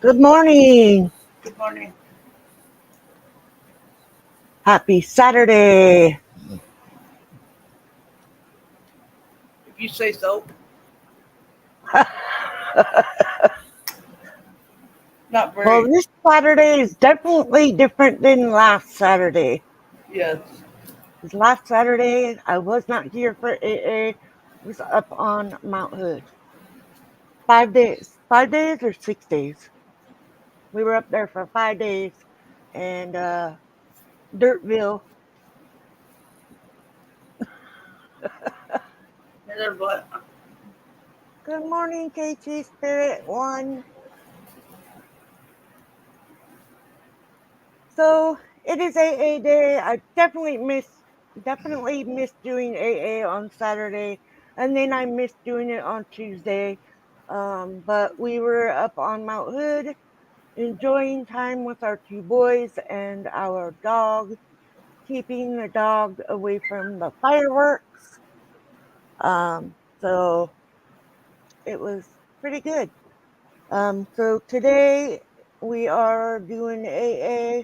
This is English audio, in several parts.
Good morning. Good morning. Happy Saturday. If you say so. Not very. Well, this Saturday is definitely different than last Saturday. Yes. This last Saturday, I was not here for AA. I was up on Mount Hood. 5 days. 5 days or 6 days? We were up there for 5 days. And Dirtville. And then what? Good morning, KT Spirit One. So it is AA day. I definitely missed doing AA on Saturday, and then I missed doing it on Tuesday. But we were up on Mount Hood enjoying time with our two boys and our dog, keeping the dog away from the fireworks. So it was pretty good. So today we are doing AA,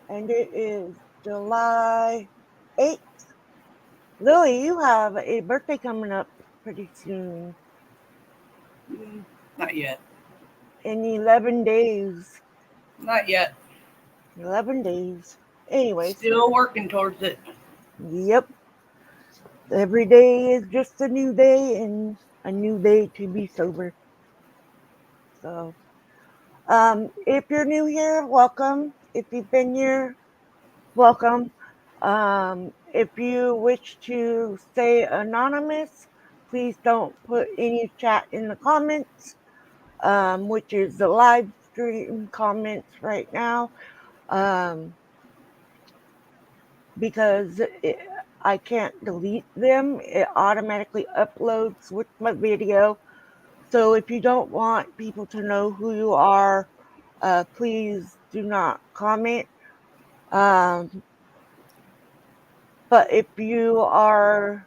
and it is July 8th. Lily, you have a birthday coming up pretty soon. Not yet. In 11 days. Not yet. 11 days. Anyways. Still working towards it. Yep. Every day is just a new day and a new day to be sober. So, if you're new here, welcome. If you've been here, welcome. If you wish to stay anonymous, please don't put any chat in the comments, which is the live stream comments right now, because I can't delete them. It automatically uploads with my video. So if you don't want people to know who you are, please do not comment. But if you are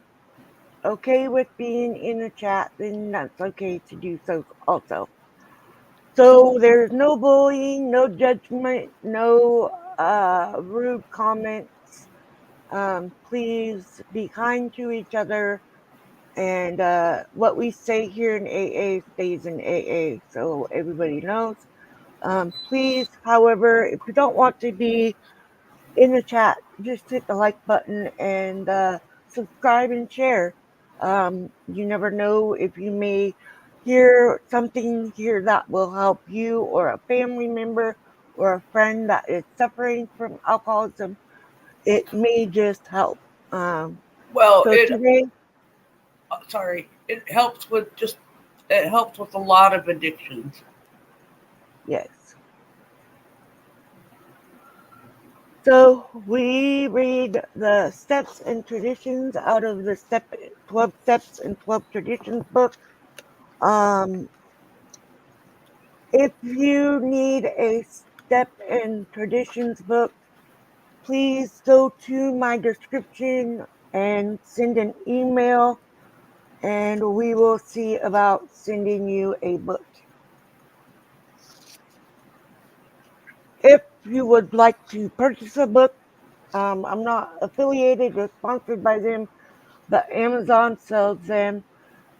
okay with being in the chat, then that's okay to do so also. So there's no bullying, no judgment, no rude comments. Please be kind to each other. And what we say here in AA stays in AA, so everybody knows. Please, however, if you don't want to be in the chat, just hit the like button and subscribe and share. You never know if you may hear something here that will help you or a family member or a friend that is suffering from alcoholism. It may just help. Well, so today, it helps with a lot of addictions. Yes. So we read the Steps and Traditions out of the 12 Steps and 12 Traditions book. If you need a Step and Traditions book, please go to my description and send an email, and we will see about sending you a book. If you would like to purchase a book, I'm not affiliated or sponsored by them, but Amazon sells them.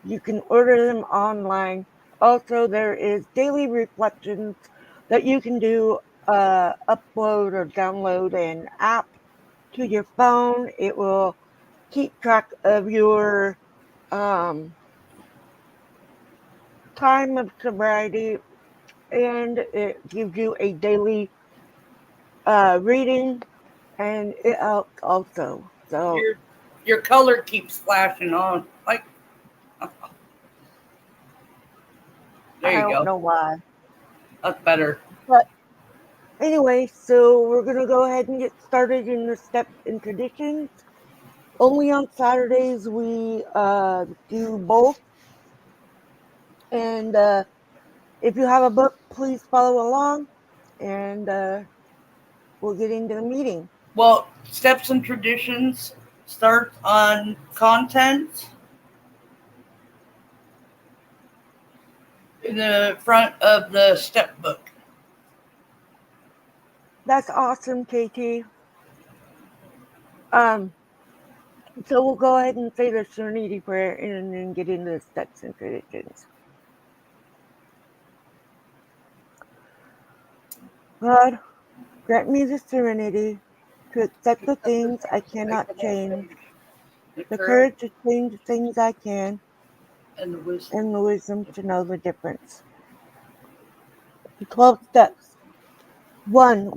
You can order them online. Also, there is daily reflections that you can do, upload or download an app to your phone. It will keep track of your um, time of sobriety, and it gives you a daily reading, and it helps also. So Your color keeps flashing on. Like, there I you don't go. know why. That's better. But anyway, so we're going to go ahead and get started in the steps and traditions. Only on Saturdays we do both. And if you have a book, please follow along, and we'll get into the meeting. Well, steps and traditions start on content in the front of the step book. That's awesome, KT. Um, so we'll go ahead and say the Serenity Prayer and then get into the steps and traditions. God, grant me the serenity to accept the things I cannot change, The the courage courage to change the things I can, and the wisdom. and the wisdom to know the difference. The 12 steps. 1.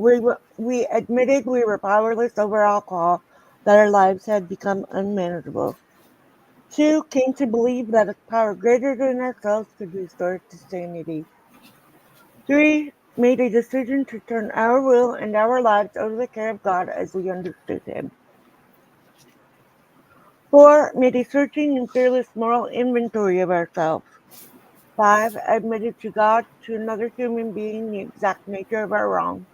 We admitted we were powerless over alcohol, that our lives had become unmanageable. 2. Came to believe that a power greater than ourselves could restore us to sanity. 3. Made a decision to turn our will and our lives over to the care of God as we understood Him. 4. Made a searching and fearless moral inventory of ourselves. 5. Admitted to God, to another human being, the exact nature of our wrongs.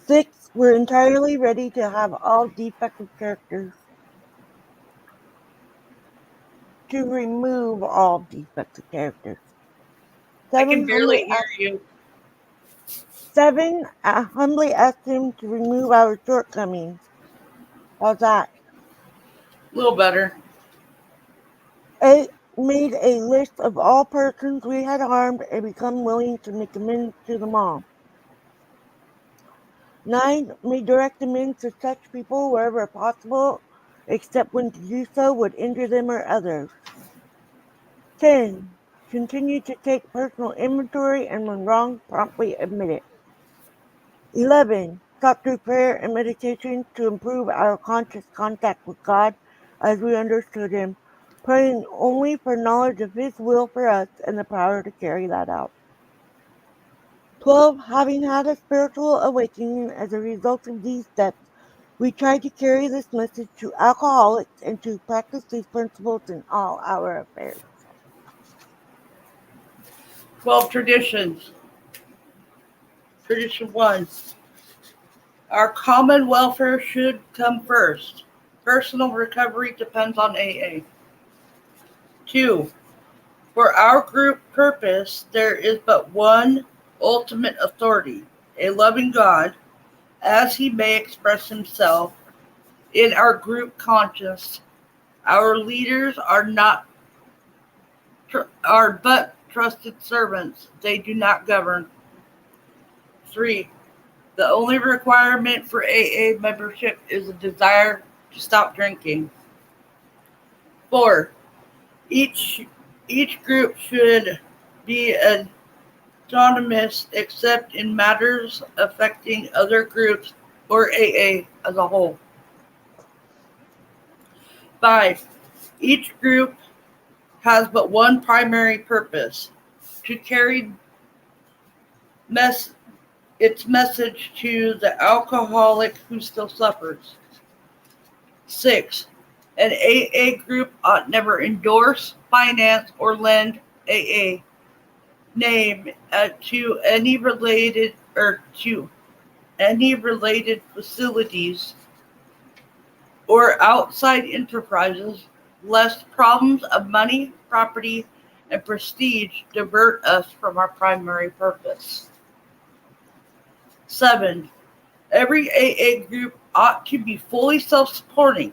6. We're entirely ready to have all defective characters, to remove all defective characters. I can 7. barely hear you. 7. Humbly ask Him to remove our shortcomings. How's that? A little better. 8. Made a list of all persons we had harmed and become willing to make amends to them all. 9. Made direct amends to such people wherever possible, except when to do so would injure them or others. 10. Continue to take personal inventory and when wrong, promptly admit it. 11. Sought through prayer and meditation to improve our conscious contact with God as we understood Him, praying only for knowledge of His will for us and the power to carry that out. 12. Having had a spiritual awakening as a result of these steps, we try to carry this message to alcoholics and to practice these principles in all our affairs. 12 traditions. Tradition 1. Our common welfare should come first. Personal recovery depends on AA. 2. For our group purpose, there is but one ultimate authority, a loving God, as He may express Himself in our group conscience. Our leaders are but trusted servants. They do not govern. 3. The only requirement for AA membership is a desire to stop drinking. 4. Each group should be autonomous except in matters affecting other groups or AA as a whole. 5. Each group has but one primary purpose: to carry its message to the alcoholic who still suffers. 6. An AA group ought never endorse, finance, or lend AA name to any related facilities or outside enterprises, lest problems of money, property, and prestige divert us from our primary purpose. 7. Every AA group ought to be fully self-supporting,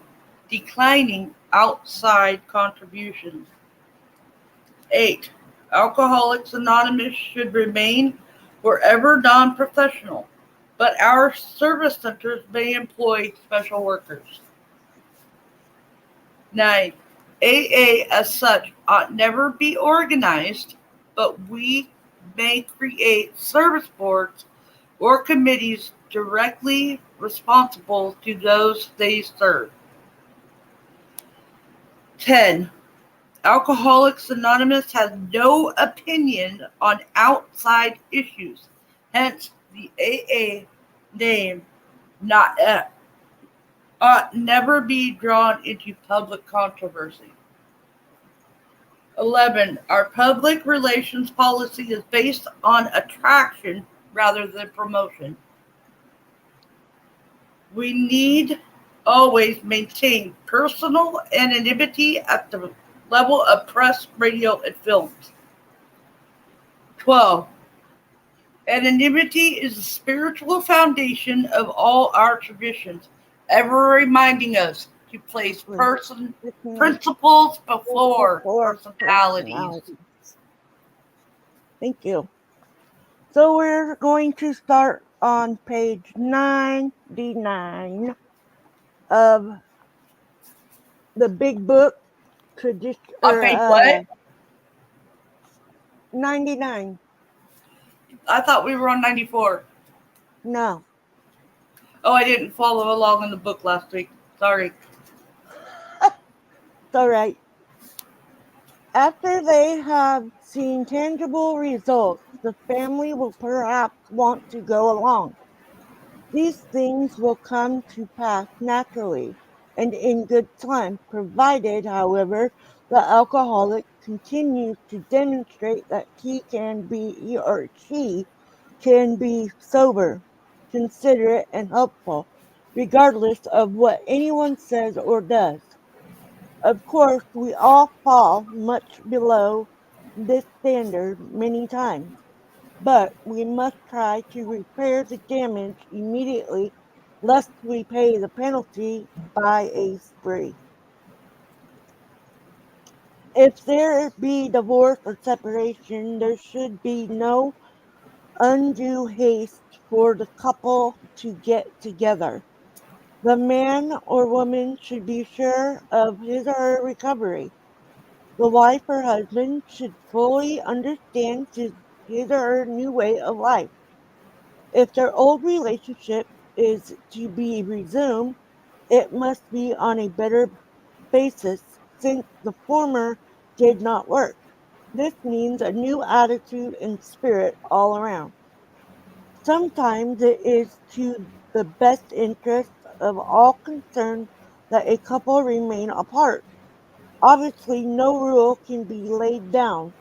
declining outside contributions. 8. Alcoholics Anonymous should remain wherever non-professional, but our service centers may employ special workers. 9. AA as such ought never be organized, but we may create service boards or committees directly responsible to those they serve. 10. Alcoholics Anonymous has no opinion on outside issues, hence the AA name ought never be drawn into public controversy. 11. Our public relations policy is based on attraction rather than promotion. We need always maintain personal anonymity at the level of press, radio, and films. 12. Anonymity is the spiritual foundation of all our traditions, ever reminding us to place principles before personalities. Thank you. So we're going to start on page 99 of the big book. On page what? 99. I thought we were on 94. No. Oh, I didn't follow along in the book last week. Sorry. It's all right. After they have seen tangible results, the family will perhaps want to go along. These things will come to pass naturally and in good time, provided, however, the alcoholic continues to demonstrate that he or she can be sober, considerate, and helpful, regardless of what anyone says or does. Of course, we all fall much below this standard many times, but we must try to repair the damage immediately, lest we pay the penalty by a spree. If there be divorce or separation, there should be no undue haste for the couple to get together. The man or woman should be sure of his or her recovery. The wife or husband should fully understand his or her new way of life. If their old relationship is to be resumed, it must be on a better basis since the former did not work. This means a new attitude and spirit all around. Sometimes it is to the best interest of all concerned that a couple remain apart. Obviously, no rule can be laid down.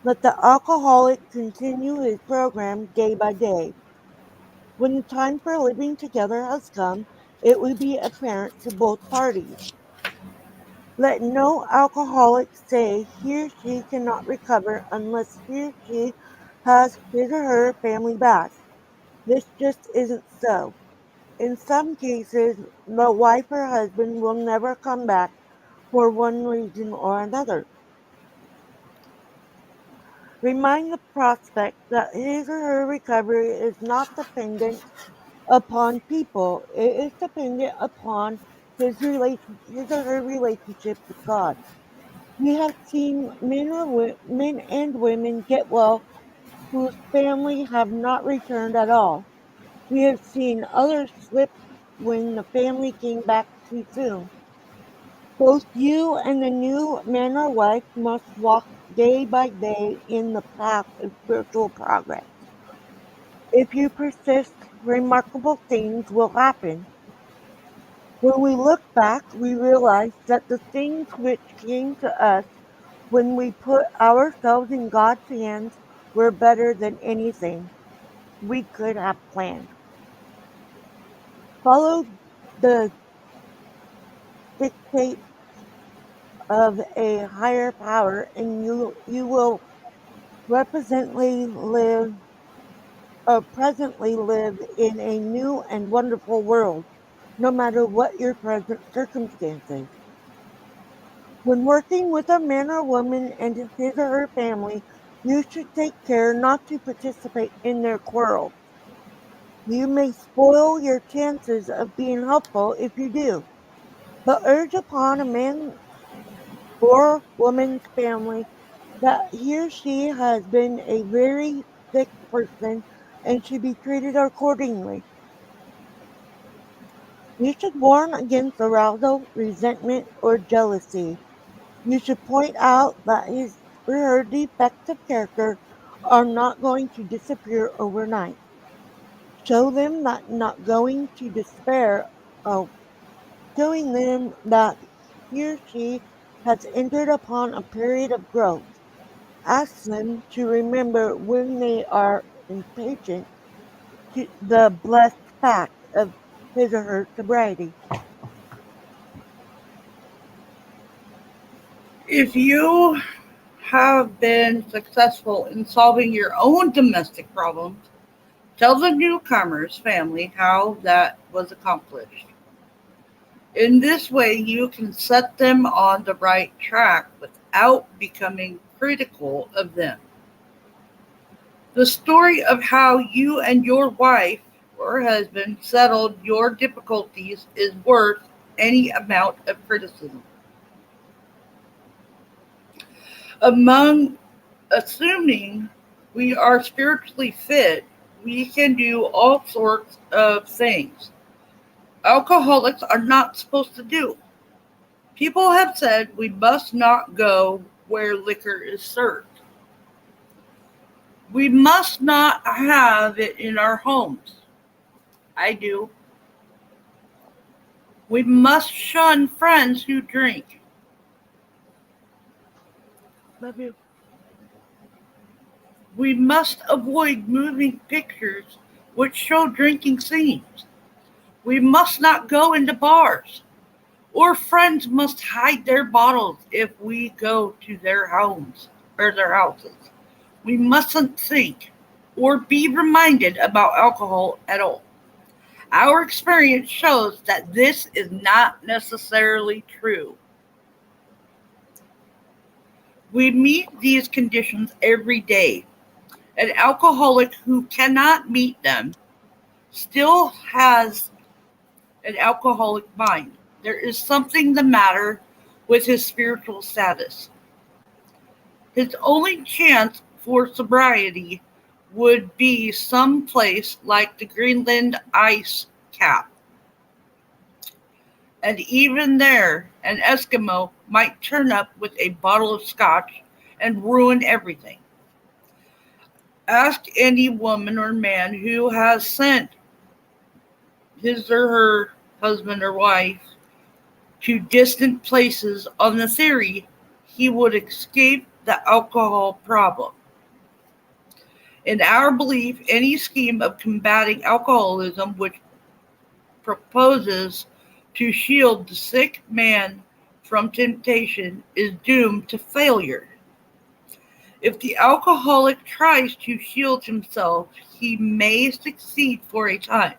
Let the alcoholic continue his program day by day. When the time for living together has come, it will be apparent to both parties. Let no alcoholic say he or she cannot recover unless he or she has his or her family back. This just isn't so. In some cases, the wife or husband will never come back for one reason or another. Remind the prospect that his or her recovery is not dependent upon people, it is dependent upon his or her relationship with God. We have seen men and women get well whose family have not returned at all. We have seen others slip when the family came back too soon. Both you and the new man or wife must walk day by day in the path of spiritual progress. If you persist, remarkable things will happen. When we look back, we realize that the things which came to us when we put ourselves in God's hands were better than anything we could have planned. Follow the dictates of a higher power and you will presently live in a new and wonderful world, no matter what your present circumstances. When working with a man or woman and his or her family, you should take care not to participate in their quarrels. You may spoil your chances of being helpful if you do, but urge upon a man or woman's family that he or she has been a very sick person and should be treated accordingly. You should warn against arousal, resentment, or jealousy. You should point out that his or her defects of character are not going to disappear overnight. Show them that not going to despair of showing them that he or she has entered upon a period of growth. Ask them to remember when they are impatient the blessed fact of his or her sobriety. If you have been successful in solving your own domestic problems, tell the newcomer's family how that was accomplished. In this way, you can set them on the right track without becoming critical of them. The story of how you and your wife or husband settled your difficulties is worth any amount of criticism. Among assuming we are spiritually fit, we can do all sorts of things alcoholics are not supposed to do. People have said we must not go where liquor is served. We must not have it in our homes. I do. We must shun friends who drink. Love you. We must avoid moving pictures which show drinking scenes. We must not go into bars. Or friends must hide their bottles if we go to their homes or their houses. We mustn't think or be reminded about alcohol at all. Our experience shows that this is not necessarily true. We meet these conditions every day. An alcoholic who cannot meet them still has an alcoholic mind. There is something the matter with his spiritual status. His only chance for sobriety would be some place like the Greenland ice cap. And even there, an Eskimo might turn up with a bottle of scotch and ruin everything. Ask any woman or man who has sent his or her husband or wife to distant places on the theory he would escape the alcohol problem. In our belief, any scheme of combating alcoholism which proposes to shield the sick man from temptation is doomed to failure. If the alcoholic tries to shield himself, he may succeed for a time,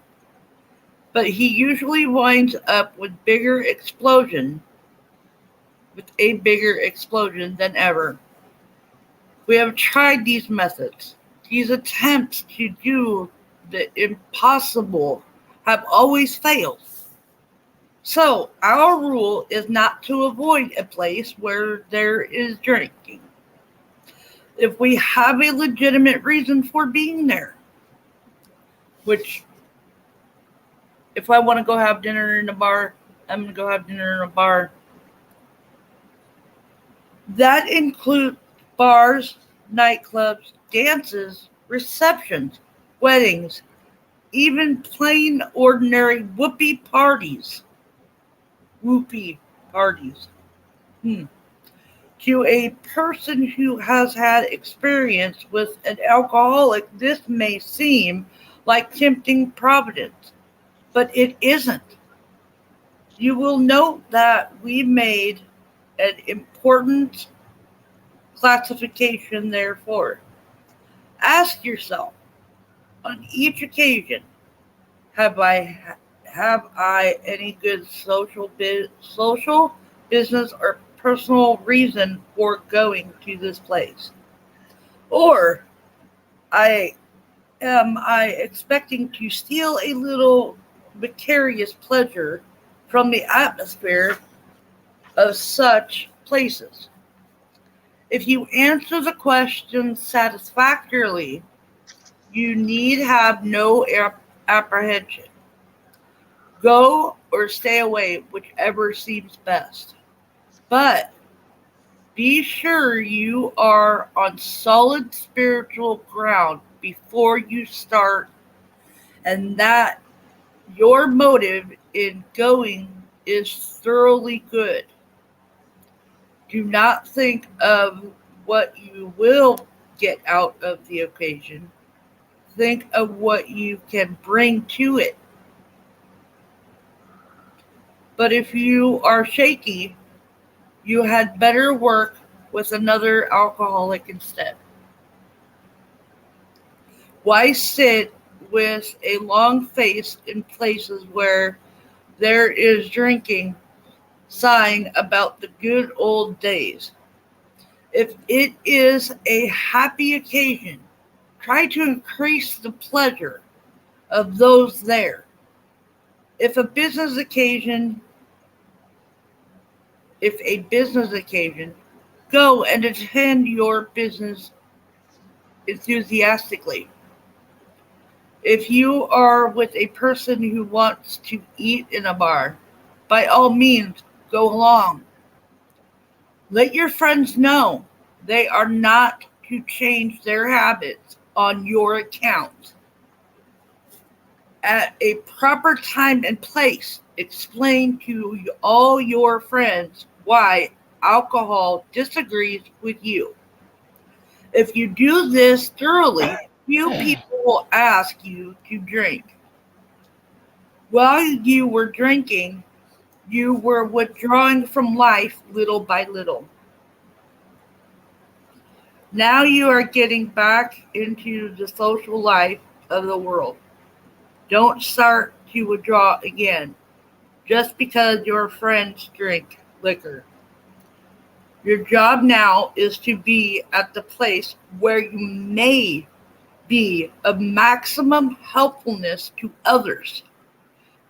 but he usually winds up with a bigger explosion than ever. We have tried these methods. These attempts to do the impossible have always failed. So, our rule is not to avoid a place where there is drinking. If we have a legitimate reason for being there, which if I want to go have dinner in a bar, I'm going to go have dinner in a bar. That includes bars, nightclubs, dances, receptions, weddings, even plain ordinary whoopee parties. Whoopee parties. To a person who has had experience with an alcoholic, this may seem like tempting providence, but it isn't. You will note that we made an important classification therefore. Ask yourself, on each occasion, have I any good social, business, or personal reason for going to this place? Or I am I expecting to steal a little vicarious pleasure from the atmosphere of such places? If you answer the question satisfactorily, you need have no apprehension. Go or stay away, whichever seems best. But be sure you are on solid spiritual ground before you start, and that your motive in going is thoroughly good. Do not think of what you will get out of the occasion. Think of what you can bring to it. But if you are shaky, you had better work with another alcoholic instead. Why sit with a long face in places where there is drinking, sighing about the good old days? If it is a happy occasion, try to increase the pleasure of those there. If a business occasion, if a business occasion, go and attend your business enthusiastically. If you are with a person who wants to eat in a bar, by all means go along. Let your friends know they are not to change their habits on your account. At a proper time and place, explain to all your friends why alcohol disagrees with you. If you do this thoroughly, few people will ask you to drink. While you were drinking, you were withdrawing from life little by little. Now you are getting back into the social life of the world. Don't start to withdraw again just because your friends drink liquor. Your job now is to be at the place where you may be of maximum helpfulness to others.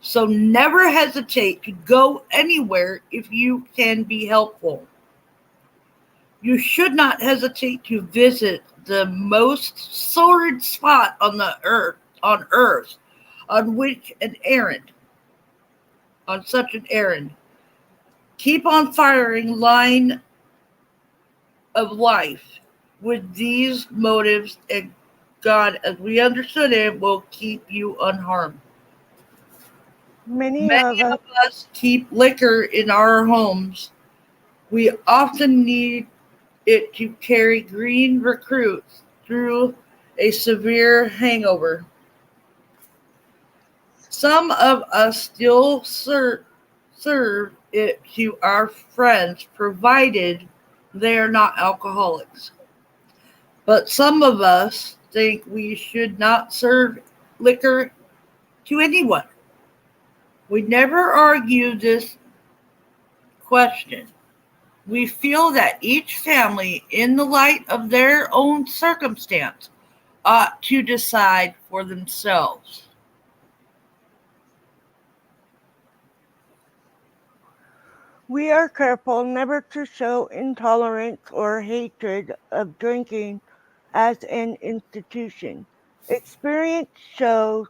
So never hesitate to go anywhere if you can be helpful. You should not hesitate to visit the most sordid spot on earth on which an errand, on such an errand. Keep on firing line of life with these motives, and God, as we understood it, will keep you unharmed. Many Many of us of us keep liquor in our homes. We often need it to carry green recruits through a severe hangover. Some of us still serve it to our friends, provided they are not alcoholics. But some of us think we should not serve liquor to anyone. We never argue this question. We feel that each family, in the light of their own circumstance, ought to decide for themselves. we are careful never to show intolerance or hatred of drinking as an institution. Experience shows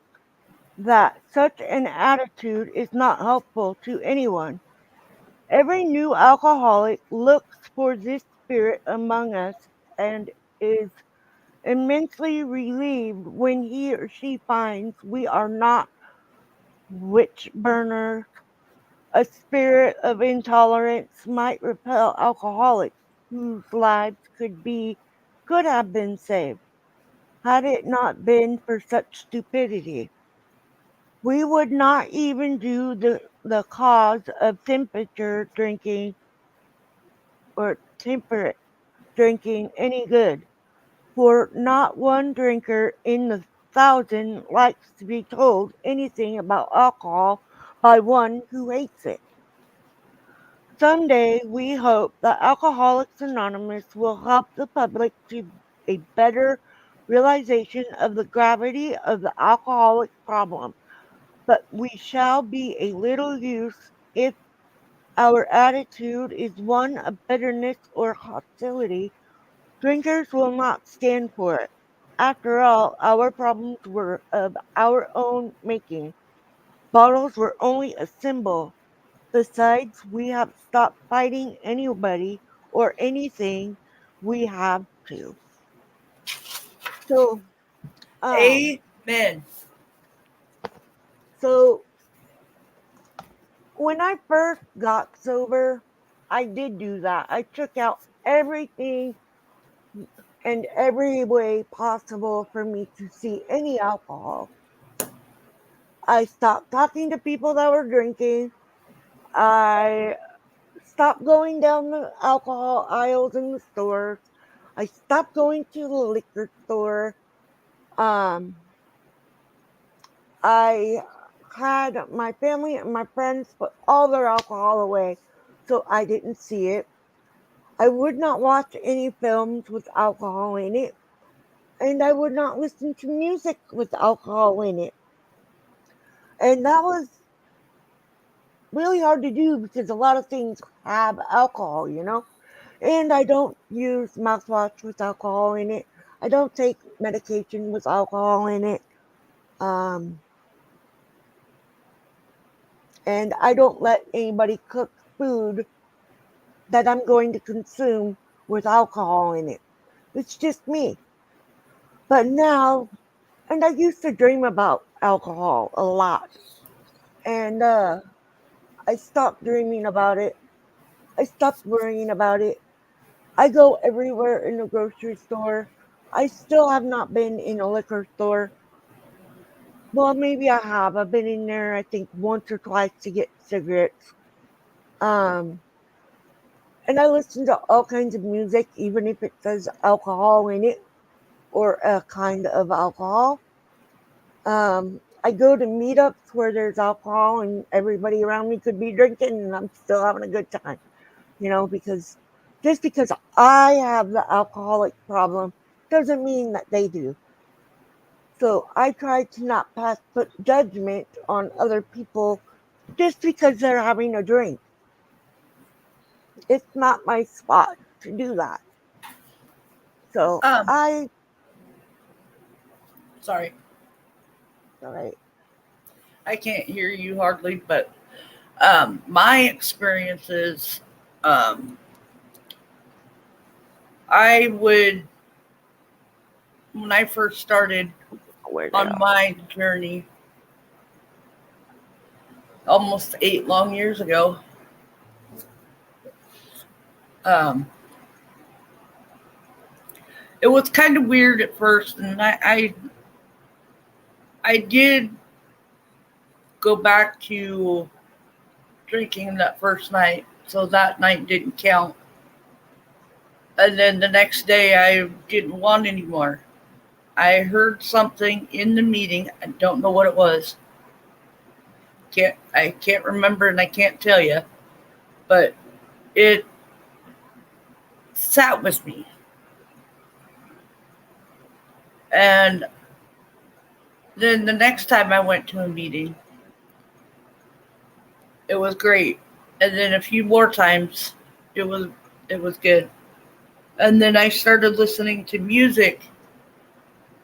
that such an attitude is not helpful to anyone. Every new alcoholic looks for this spirit among us and is immensely relieved when he or she finds we are not witch burners. A spirit of intolerance might repel alcoholics whose lives could have been saved had it not been for such stupidity. We would not even do the cause of temperate drinking any good, for not one drinker in the thousand likes to be told anything about alcohol by one who hates it. Someday, we hope that Alcoholics Anonymous will help the public to a better realization of the gravity of the alcoholic problem. But we shall be a little use if our attitude is one of bitterness or hostility. Drinkers will not stand for it. After all, our problems were of our own making. Bottles were only a symbol. Besides, we have stopped fighting anybody or anything. We have to. So, um, Amen. so when I first got sober, I did do that. I took out everything and every way possible for me to see any alcohol. I stopped talking to people that were drinking. I stopped going down the alcohol aisles in the stores. I stopped going to the liquor store. Um, I had my family and my friends put all their alcohol away so I didn't see it. I would not watch any films with alcohol in it, and I would not listen to music with alcohol in it. And that was really hard to do because a lot of things have alcohol, you know? And I don't use mouthwash with alcohol in it. I don't take medication with alcohol in it. Um, and I don't let anybody cook food that I'm going to consume with alcohol in it. It's just me. But now, and I used to dream about alcohol a lot. And I stopped dreaming about it. I stopped worrying about it. I go everywhere in the grocery store. I still have not been in a liquor store. Well, maybe I have. I've been in there, I think, once or twice to get cigarettes. Um, and I listen to all kinds of music, even if it says alcohol in it or a kind of alcohol. I go to meetups where there's alcohol and everybody around me could be drinking, and I'm still having a good time, because just because I have the alcoholic problem doesn't mean that they do. So I try to not put judgment on other people just because they're having a drink. It's not my spot to do that. So Um, I, sorry, all right, I can't hear you hardly, but my experiences, um, I would, when I first started where they on are. my journey almost 8 long years ago, um, it was kind of weird at first, and I did go back to drinking that first night, so that night didn't count. And then the next day, I didn't want any more. I heard something in the meeting. I don't know what it was. I can't remember, and I can't tell you, but it sat with me. And then the next time I went to a meeting, it was great. And then a few more times, it was it was good. And then I started listening to music,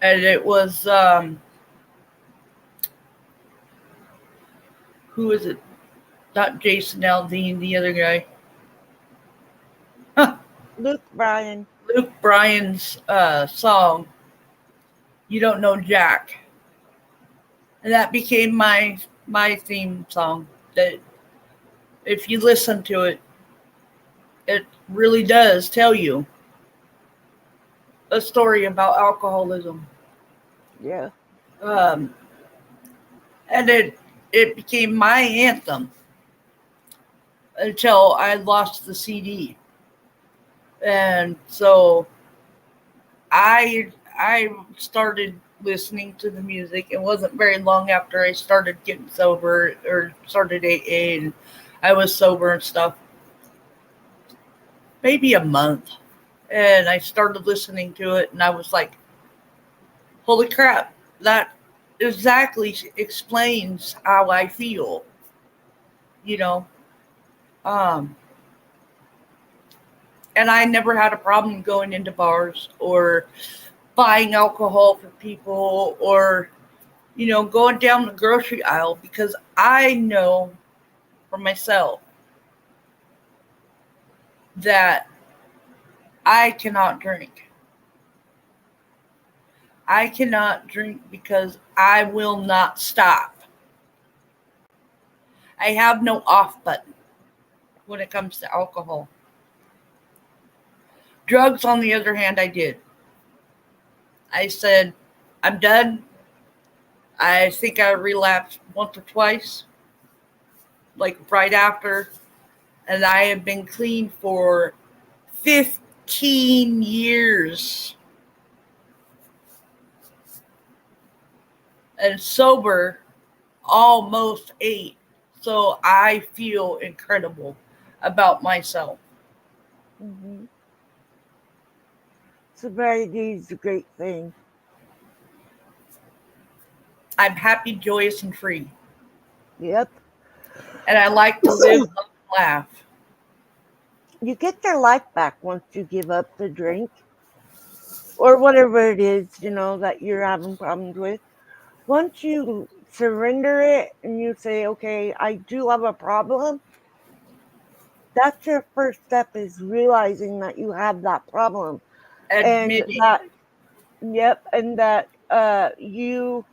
and it was who is it? Not Jason Aldean, the other guy. Luke Bryan. Luke Bryan's song, "You Don't Know Jack," and that became my theme song. That if you listen to it, it really does tell you a story about alcoholism. Yeah. Um, and it became my anthem until I lost the CD. And so I started listening to the music. It wasn't very long after I started getting sober or started AA and I was sober and stuff. maybe a month. And I started listening to it, and I was like, holy crap, that exactly explains how I feel, you know. Um, and I never had a problem going into bars or buying alcohol for people or, going down the grocery aisle because I know for myself that I cannot drink. I cannot drink because I will not stop. I have no off button when it comes to alcohol. Drugs, on the other hand, I did. I said, I'm done. I think I relapsed once or twice, like right after, and I have been clean for 15 years and sober almost 8. So I feel incredible about myself. Mm-hmm. Sobriety is a great thing. I'm happy, joyous, and free. Yep. And I like to live, love, and laugh. You get your life back once you give up the drink or whatever it is, that you're having problems with. Once you surrender it and you say, okay, I do have a problem, that's your first step, is realizing that you have that problem. And Admitting. that, yep, and that you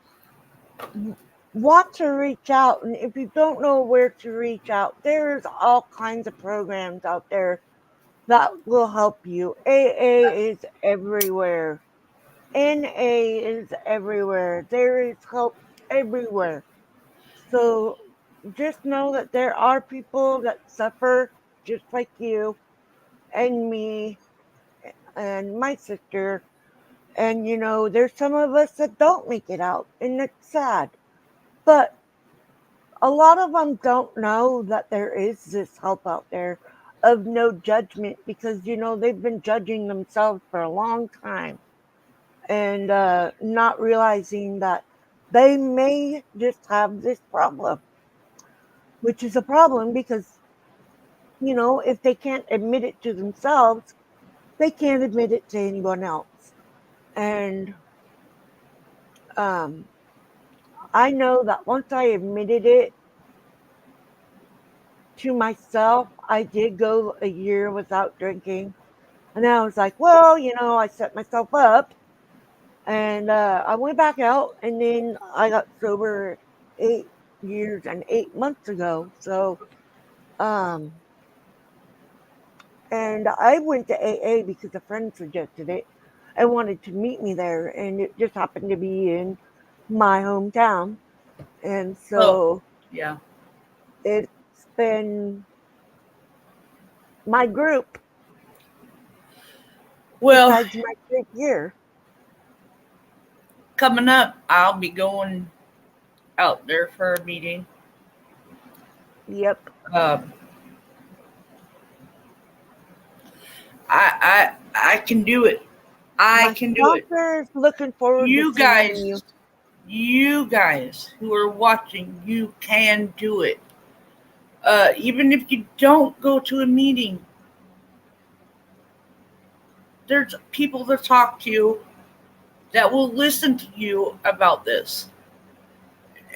want to reach out. And if you don't know where to reach out, there's all kinds of programs out there that will help you. AA is everywhere. NA is everywhere. There is help everywhere. So just know that there are people that suffer just like you and me and my sister. And, there's some of us that don't make it out, and it's sad. But a lot of them don't know that there is this help out there of no judgment because, they've been judging themselves for a long time and not realizing that they may just have this problem, which is a problem because, if they can't admit it to themselves, they can't admit it to anyone else. And um, I know that once I admitted it to myself, I did go a year without drinking. And I was like, well, I set myself up and I went back out and then I got sober 8 years and 8 months ago. So, um, and I went to AA because a friend suggested it and wanted to meet me there. And it just happened to be in my hometown. And Oh, so yeah. it's been my group Well, besides my fifth year. coming up, I'll be going out there for a meeting. Yep. Um, I can do it. I My can do it. sponsor is looking forward to You seeing guys, you. you guys who are watching, you can do it. Even if you don't go to a meeting, there's people that talk to you that will listen to you about this,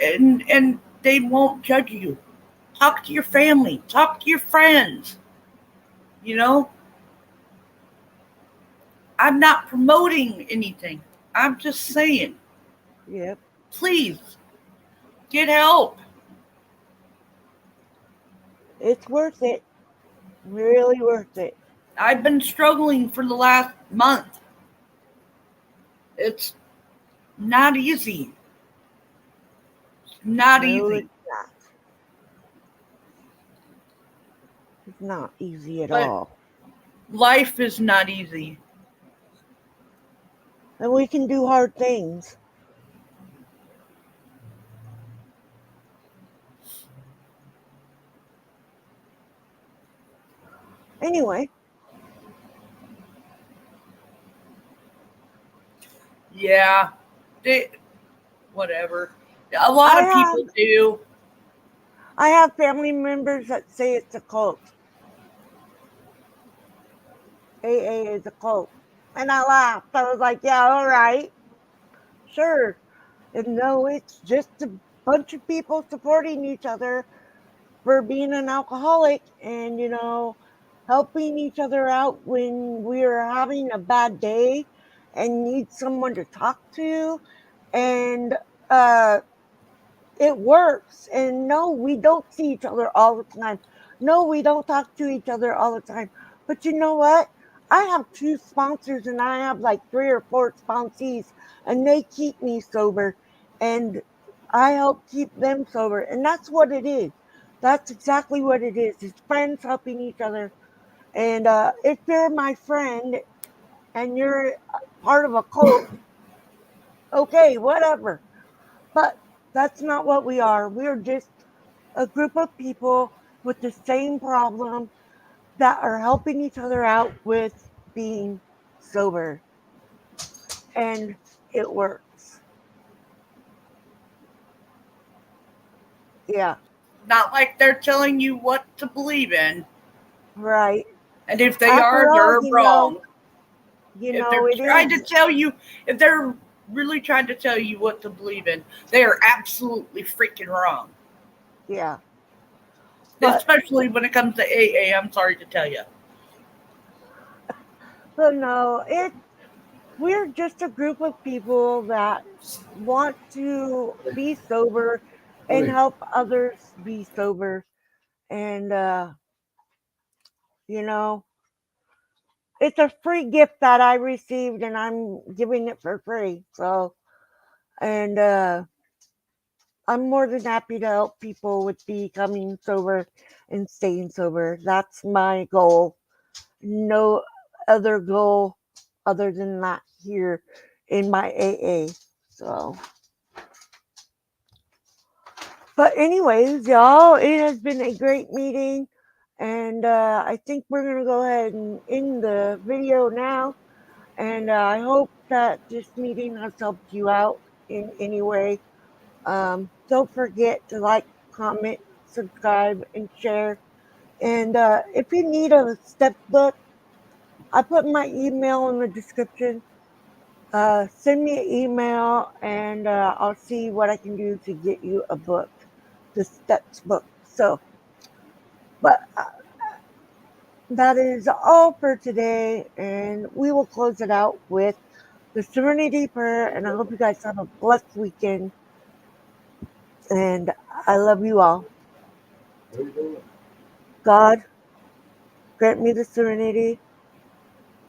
and they won't judge you. Talk to your family. Talk to your friends. You know, I'm not promoting anything. I'm just saying, Yep. please get help. It's worth it. Really worth it. I've been struggling for the last month. It's not easy. Not No, easy. it's not. It's not easy at But all. life is not easy. And we can do hard things. Anyway, Yeah, they whatever. A lot I of have people do. I have family members that say it's a cult. AA is a cult. And I laughed. I was like, yeah, all right, sure. And no, it's just a bunch of people supporting each other for being an alcoholic and, helping each other out when we're having a bad day and need someone to talk to. And uh, it works. And no, we don't see each other all the time. No, we don't talk to each other all the time. But you know what? I have two sponsors and I have like three or four sponsees, and they keep me sober and I help keep them sober. And that's what it is. That's exactly what it is. It's friends helping each other. And if you're my friend and you're part of a cult, okay, whatever. But that's not what we are. We're just a group of people with the same problem that are helping each other out with being sober. And it works. Yeah, Not like they're telling you what to believe in. right. And if they After are, all, they're wrong. If they're it trying to is. tell you, if they're really trying to tell you what to believe in, they are absolutely freaking wrong. Yeah. But Especially when it comes to AA, I'm sorry to tell you. no, we're just a group of people that want to be sober and help others be sober. And you know, it's a free gift that I received and I'm giving it for free. So, and I'm more than happy to help people with becoming sober and staying sober. That's my goal. No other goal other than that here in my AA. So, but anyways, y'all, it has been a great meeting. And I think we're going to go ahead and end the video now. And I hope that this meeting has helped you out in any way. Don't forget to like, comment, subscribe, and share. And if you need a step book, I put my email in the description. Send me an email and I'll see what I can do to get you a book, the steps book. So, but that is all for today. And we will close it out with the Serenity Prayer. And I hope you guys have a blessed weekend. And I love you all. God, grant me the serenity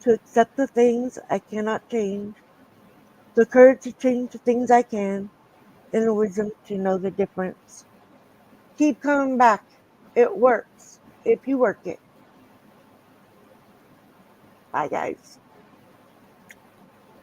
to accept the things I cannot change, the courage to change the things I can, and the wisdom to know the difference. Keep coming back. It works if you work it. Bye, guys.